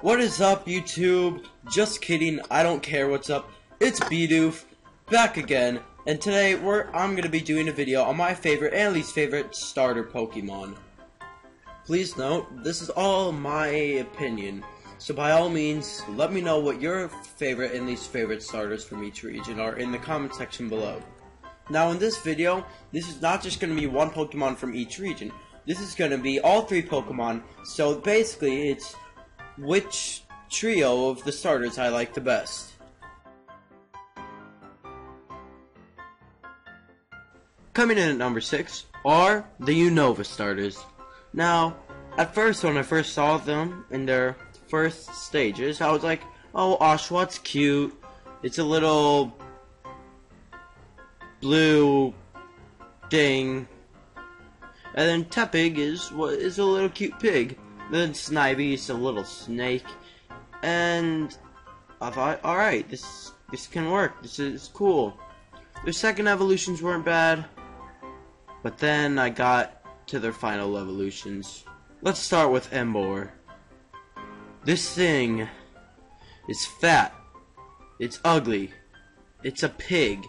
What is up, YouTube? Just kidding, I don't care what's up. It's Bidoof, back again, and today I'm gonna be doing a video on my favorite and least favorite starter Pokemon. Please note, this is all my opinion, so by all means, let me know what your favorite and least favorite starters from each region are in the comment section below. Now in this video, this is not just gonna be one Pokemon from each region. This is gonna be all three Pokemon, so basically it's which trio of the starters I like the best. Coming in at number 6 are the Unova starters. Now, at first when I first saw them in their first stages, I was like, oh, Oshawtt's cute. It's a little blue thing. And then Tepig is a little cute pig. Then Snivy is a little snake, and I thought, alright, this can work, this is cool. Their second evolutions weren't bad, but then I got to their final evolutions. Let's start with Emboar. This thing is fat, it's ugly, it's a pig,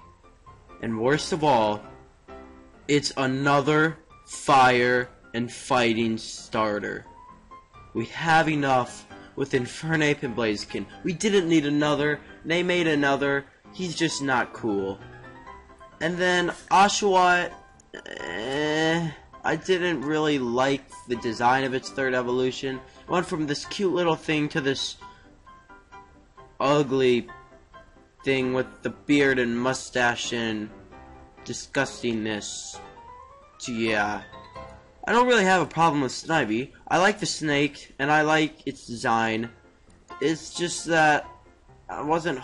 and worst of all, it's another fire and fighting starter. We have enough with Infernape and Blaziken. We didn't need another. They made another. He's just not cool. And then Oshawott, I didn't really like the design of its third evolution. It went from this cute little thing to this ugly thing with the beard and mustache and disgustingness. So yeah. I don't really have a problem with Snivy. I like the snake, and I like its design. It's just that I wasn't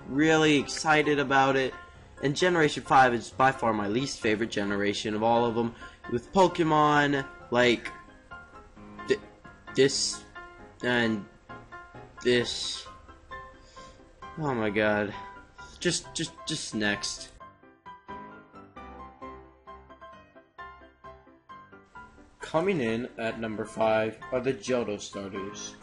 really excited about it. And Generation 5 is by far my least favorite generation of all of them. With Pokemon like this and this. Oh my god. Just next. Coming in at number 5 are the Johto starters.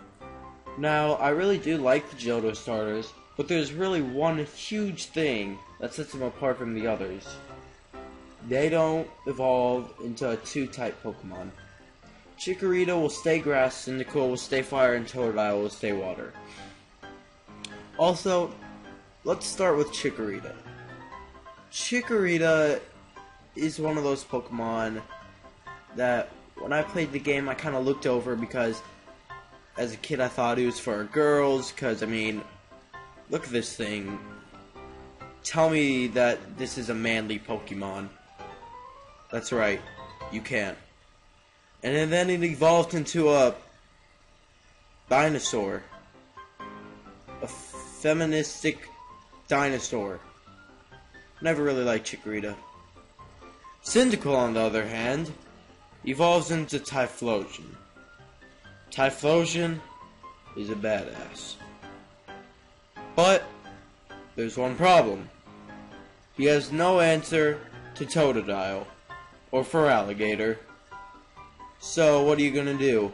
Now, I really do like the Johto starters, but there's really one huge thing that sets them apart from the others. They don't evolve into a 2-type Pokemon. Chikorita will stay grass, Cyndaquil will stay fire, and Totodile will stay water. Also, let's start with Chikorita. Chikorita is one of those Pokemon that when I played the game, I kind of looked over because as a kid I thought it was for girls, because, I mean, look at this thing. Tell me that this is a manly Pokemon. That's right, you can't. And then it evolved into a dinosaur. A feministic dinosaur. Never really liked Chikorita. Cyndaquil, on the other hand, evolves into Typhlosion. Typhlosion is a badass. But there's one problem. He has no answer to Totodile or Feraligatr. So what are you gonna do?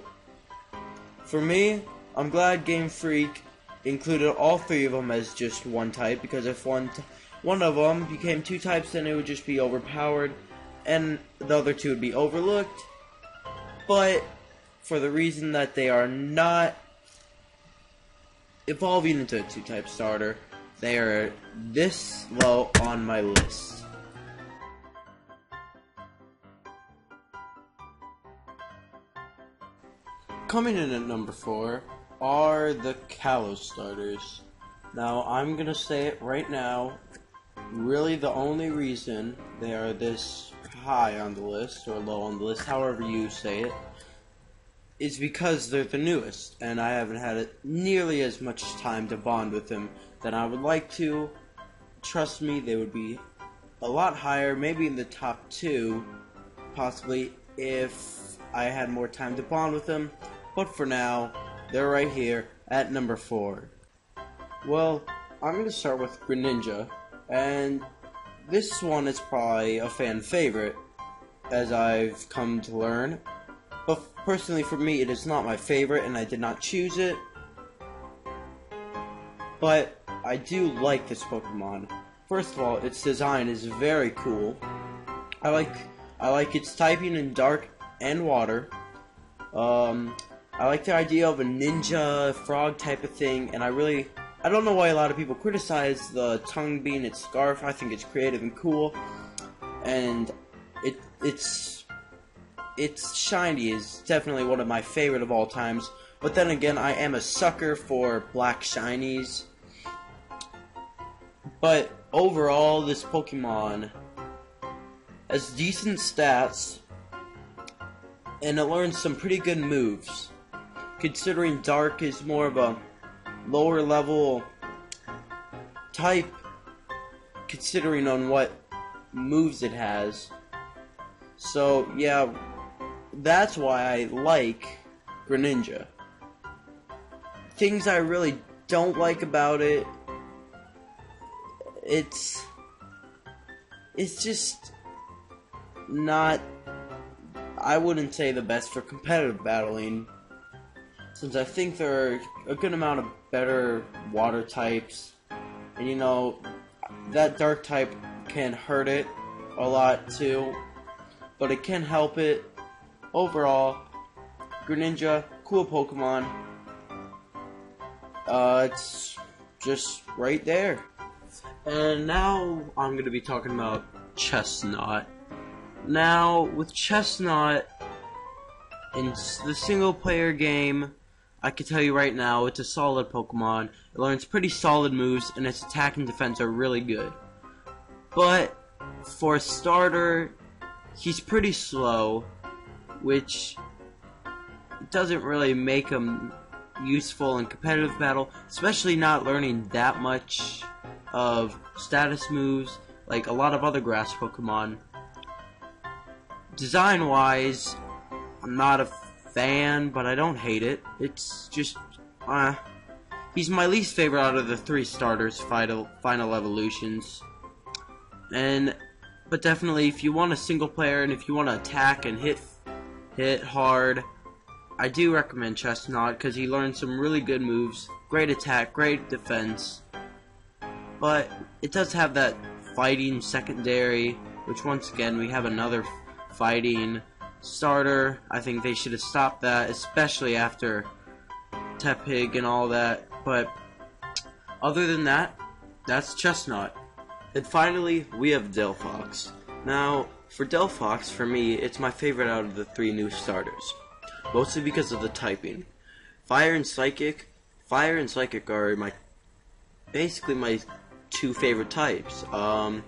For me, I'm glad Game Freak included all three of them as just one type, because if one of them became 2 types, then it would just be overpowered and the other 2 would be overlooked. But for the reason that they are not evolving into a 2-type starter, they are this low on my list. Coming in at number 4 are the Kalos starters. Now, I'm gonna say it right now, really the only reason they are this high on the list, or low on the list, however you say it, is because they're the newest, and I haven't had nearly as much time to bond with them than I would like to. Trust me, they would be a lot higher, maybe in the top 2, possibly, if I had more time to bond with them, but for now, they're right here at number 4. Well, I'm going to start with Greninja, and this one is probably a fan favorite, as I've come to learn. But personally for me, it is not my favorite, and I did not choose it. But I do like this Pokemon. First of all, its design is very cool. I like its typing in dark and water. I like the idea of a ninja frog type of thing, and I don't know why a lot of people criticize the tongue being its scarf. I think it's creative and cool, and its shiny is definitely one of my favorite of all times. But then again, I am a sucker for black shinies. But overall, this Pokemon has decent stats, and it learns some pretty good moves. Considering Dark is more of a lower level type, considering on what moves it has. So yeah, that's why I like Greninja. Things I really don't like about it, it's just not, I wouldn't say the best for competitive battling, since I think there are a good amount of better water types, and you know, that dark type can hurt it a lot too, but it can help it. Overall, Greninja, cool Pokemon. It's just right there. And now I'm going to be talking about Chestnut. Now, with Chestnut, in the single player game, I can tell you right now, it's a solid Pokemon. It learns pretty solid moves, and its attack and defense are really good. But, for a starter, he's pretty slow, which doesn't really make him useful in competitive battle, especially not learning that much of status moves like a lot of other grass Pokemon. Design-wise, I'm not a fan, but I don't hate it. It's just, he's my least favorite out of the 3 starters, final evolutions. But definitely, if you want a single player and if you want to attack and hit hard, I do recommend Chestnut because he learns some really good moves, great attack, great defense. But it does have that fighting secondary, which once again we have another fighting starter. I think they should have stopped that, especially after Tepig and all that. But other than that, that's Chestnut. And finally, we have Delphox. Now, for Delphox, for me, it's my favorite out of the 3 new starters. Mostly because of the typing. Fire and Psychic are basically my 2 favorite types. I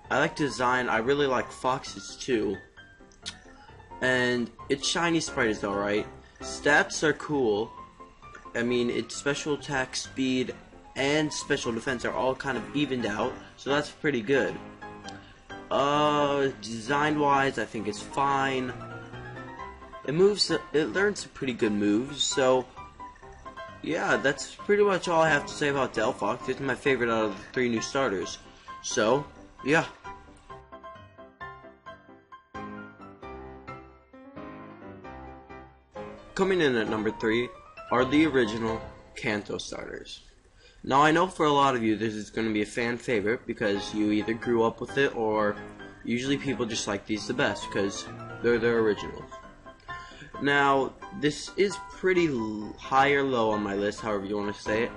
like design. I really like Fox's too. And its shiny sprite is alright. Stats are cool. I mean, its special attack, speed, and special defense are all kind of evened out, so that's pretty good. Design-wise, I think it's fine. It learns some pretty good moves, so yeah, that's pretty much all I have to say about Delphox. It's my favorite out of the 3 new starters. So, yeah. Coming in at number 3 are the original Canto starters. Now, I know for a lot of you this is going to be a fan favorite because you either grew up with it, or usually people just like these the best because they're the originals. Now, this is pretty high or low on my list, however you want to say it,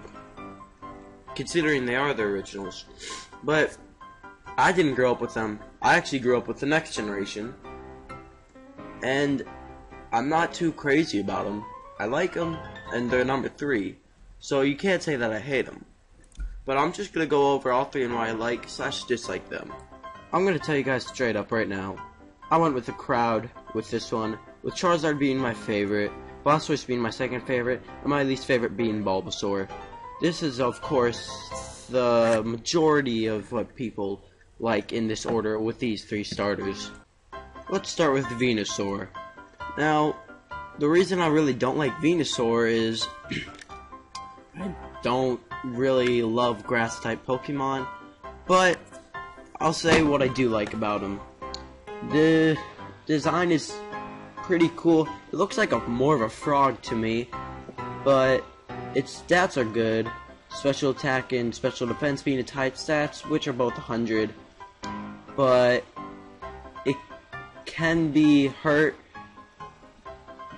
considering they are the originals. But I didn't grow up with them. I actually grew up with the next generation, and I'm not too crazy about them. I like them, and they're number 3, so you can't say that I hate them. But I'm just going to go over all 3 and why I like / dislike them. I'm going to tell you guys straight up right now. I went with the crowd with this one, with Charizard being my favorite, Blastoise being my second favorite, and my least favorite being Bulbasaur. This is, of course, the majority of what people like in this order with these 3 starters. Let's start with Venusaur. Now, the reason I really don't like Venusaur is I don't really love grass-type Pokemon, but I'll say what I do like about him. The design is pretty cool. It looks like more of a frog to me, but its stats are good. Special attack and special defense being its type stats, which are both 100. But it can be hurt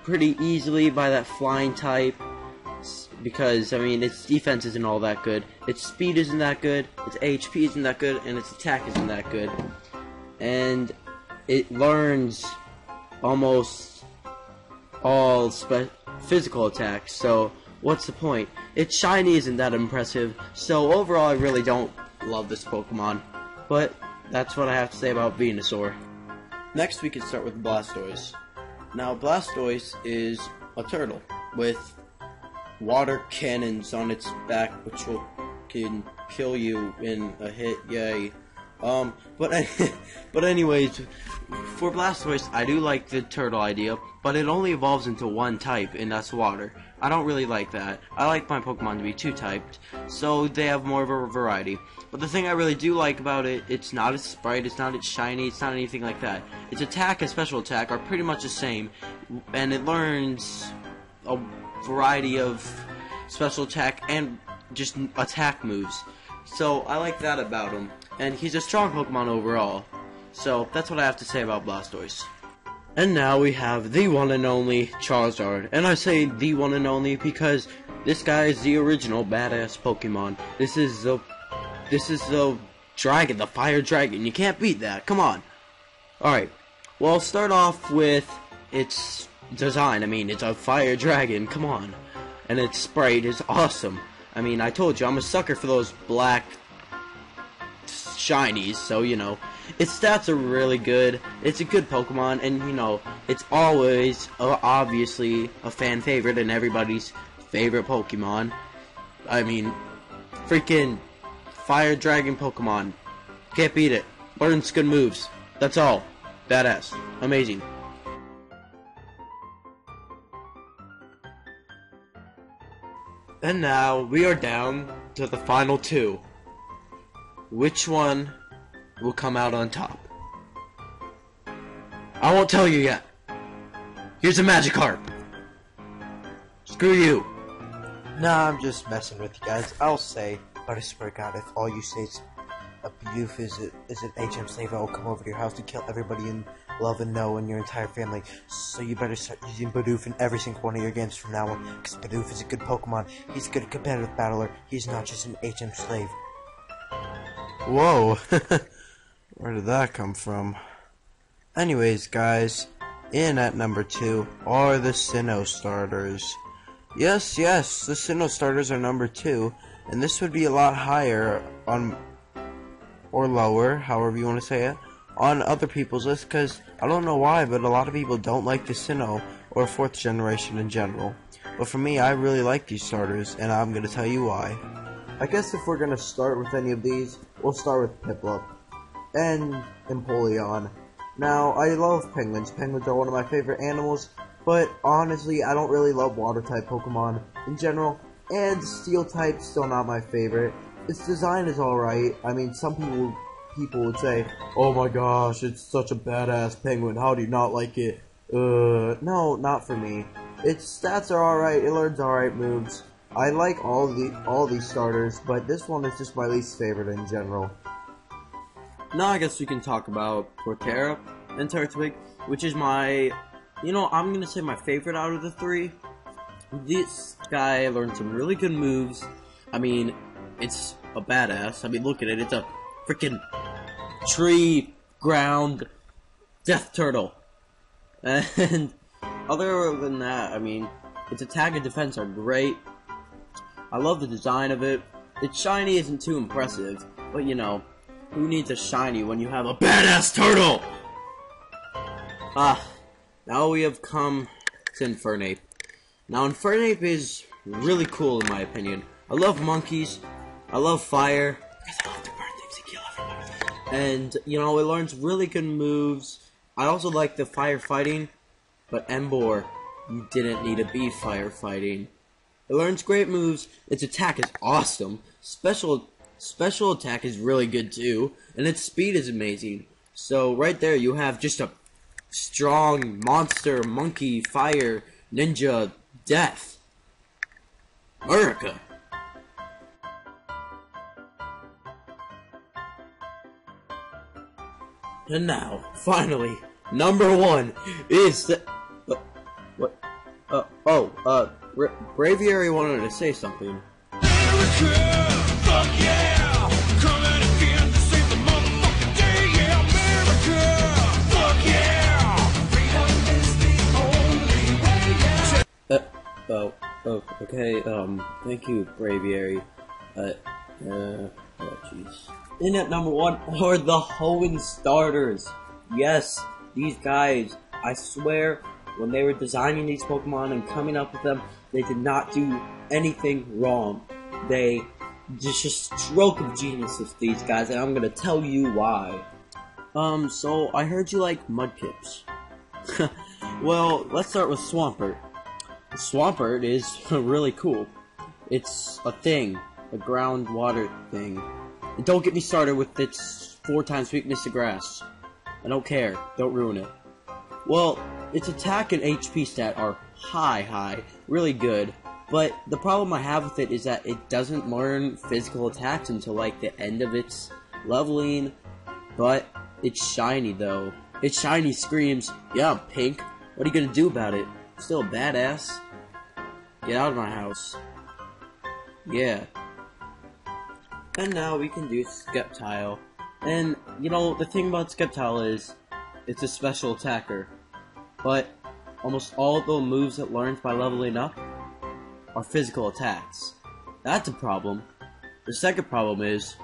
pretty easily by that flying type, because, I mean, its defense isn't all that good, its speed isn't that good, its HP isn't that good, and its attack isn't that good. And it learns almost all physical attacks, so what's the point? Its shiny isn't that impressive, so overall I really don't love this Pokemon. But that's what I have to say about Venusaur. Next we can start with Blastoise. Now Blastoise is a turtle with water cannons on its back, which can kill you in a hit. Yay! But anyways, for Blastoise, I do like the turtle idea, but it only evolves into one type, and that's water. I don't really like that. I like my Pokemon to be two-typed, so they have more of a variety. But the thing I really do like about it, it's not its sprite, it's not its shiny, it's not anything like that. Its attack and special attack are pretty much the same, and it learns a variety of special attack and just attack moves. So I like that about him, and he's a strong Pokemon overall. So that's what I have to say about Blastoise. And now we have the one and only Charizard, and I say the one and only because this guy is the original badass Pokemon. This is the dragon, the fire dragon. You can't beat that. Come on. Alright, well, I'll start off with its design. I mean, it's a fire dragon. Come on. And its sprite is awesome. I mean, I told you, I'm a sucker for those black shinies, so, you know. Its stats are really good. It's a good Pokemon, and, you know, it's always, obviously, a fan favorite and everybody's favorite Pokemon. I mean, freaking fire dragon Pokemon. Can't beat it. Learns good moves. That's all. Badass. Amazing. And now, we are down to the final two. Which one will come out on top? I won't tell you yet. Here's a Magikarp. Screw you. Nah, I'm just messing with you guys. I'll say, but I swear to God, if all you say is a Bidoof is an HM slave, I will come over to your house to kill everybody in Love and Know and your entire family. So you better start using Bidoof in every single one of your games from now on, because Bidoof is a good Pokemon. He's a good competitive battler. He's not just an HM slave. Whoa. Where did that come from? Anyways, guys, in at number 2 are the Sinnoh starters. Yes, the Sinnoh starters are number 2, and this would be a lot higher on, or lower, however you want to say it, on other people's list, because I don't know why, but a lot of people don't like the Sinnoh, or 4th generation in general. But for me, I really like these starters, and I'm going to tell you why. I guess if we're going to start with any of these, we'll start with Piplup and Empoleon. Now, I love penguins. Penguins are one of my favorite animals, but honestly, I don't really love water-type Pokemon in general, and Steel-type still not my favorite. Its design is alright. I mean, some people would say, oh my gosh, it's such a badass penguin, how do you not like it? No, not for me. Its stats are alright, it learns alright moves. I like all these starters, but this one is just my least favorite in general. Now I guess we can talk about Torterra and Turtwig, which is my, I'm gonna say my favorite out of the three. This guy learned some really good moves. I mean, it's a badass. I mean, look at it. It's a freaking tree ground death turtle. And other than that, I mean, its attack and defense are great. I love the design of it. Its shiny isn't too impressive, but who needs a shiny when you have a badass turtle? Now we have come to Infernape. Now Infernape is really cool in my opinion. I love monkeys. I love fire. Because I love to burn things and kill everybody. And, it learns really good moves. I also like the firefighting. But Emboar, you didn't need to be firefighting. It learns great moves. Its attack is awesome. Special attack is really good too. And its speed is amazing. So right there you have just a strong, monster, monkey, fire, ninja, death. America. And now, finally, number 1 is the... what? Braviary wanted to say something. America, fuck yeah! Coming again to save the motherfucking day, yeah! America, fuck yeah! Freedom is the only way, yeah! Okay, thank you, Braviary. Jeez. In at number 1 are the Hoenn starters. Yes, these guys, I swear, when they were designing these Pokemon and coming up with them, they did not do anything wrong. They just a stroke of genius with these guys, and I'm gonna tell you why. So I heard you like Mudkips. Well, let's start with Swampert. Swampert is really cool. It's a thing, a groundwater thing. And don't get me started with its 4 times weakness to grass. I don't care. Don't ruin it. Well, its attack and HP stat are high, really good. But the problem I have with it is that it doesn't learn physical attacks until like the end of its leveling. But it's shiny though. Its shiny screams, "Yeah, I'm pink. What are you gonna do about it? Still a badass. Get out of my house." Yeah. And now we can do Sceptile. And, you know, the thing about Sceptile is, it's a special attacker. But, almost all of the moves it learns by leveling up are physical attacks. That's a problem. The second problem is,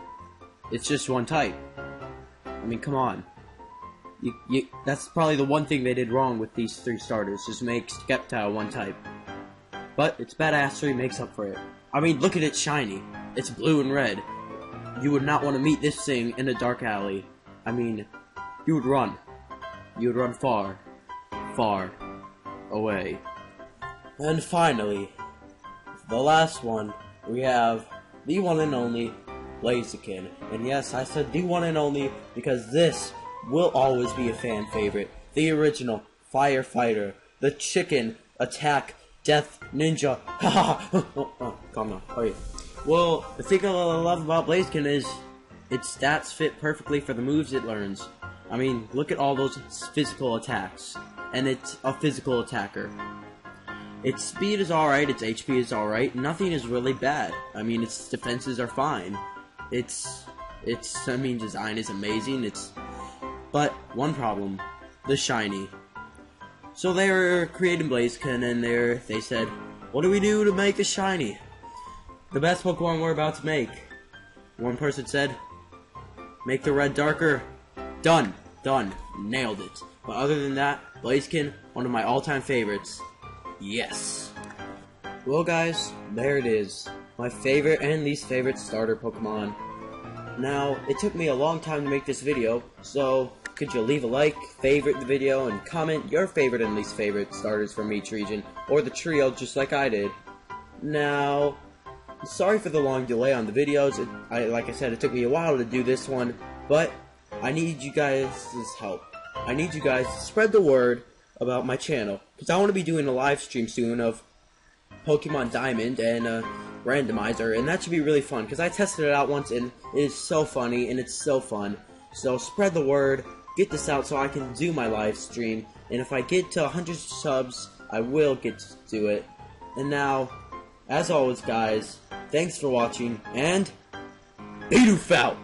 it's just one type. I mean, come on. That's probably the one thing they did wrong with these 3 starters, just make Sceptile one type. But, its badassery makes up for it. I mean, look at it shiny. It's blue and red. You would not want to meet this thing in a dark alley. I mean, you would run. You would run far, far away. And finally, the last one, we have the one and only Blaziken. And yes, I said the one and only because this will always be a fan favorite. The original firefighter, the chicken attack death ninja. Haha. Calm down. Oh yeah. Well, the thing I love about Blaziken is its stats fit perfectly for the moves it learns. I mean, look at all those physical attacks. And it's a physical attacker. Its speed is alright, its HP is alright, nothing is really bad. I mean, its defenses are fine. I mean, design is amazing, but one problem, the shiny. So they were creating Blaziken, and they said, what do we do to make a shiny? The best Pokemon we're about to make. One person said, make the red darker. Done. Nailed it. But other than that, Blaziken, one of my all-time favorites. Yes. Well guys, there it is. My favorite and least favorite starter Pokemon. Now, it took me a long time to make this video, so could you leave a like, favorite the video, and comment your favorite and least favorite starters from each region, or the trio just like I did. Now, sorry for the long delay on the videos. Like I said, it took me a while to do this one, but I need you guys' help. I need you guys to spread the word about my channel, because I want to be doing a live stream soon of Pokemon Diamond and Randomizer, and that should be really fun, because I tested it out once, and it is so funny, and it's so fun. So spread the word, get this out so I can do my live stream, and if I get to 100 subs, I will get to do it. And now, as always guys, thanks for watching, and Adoof out!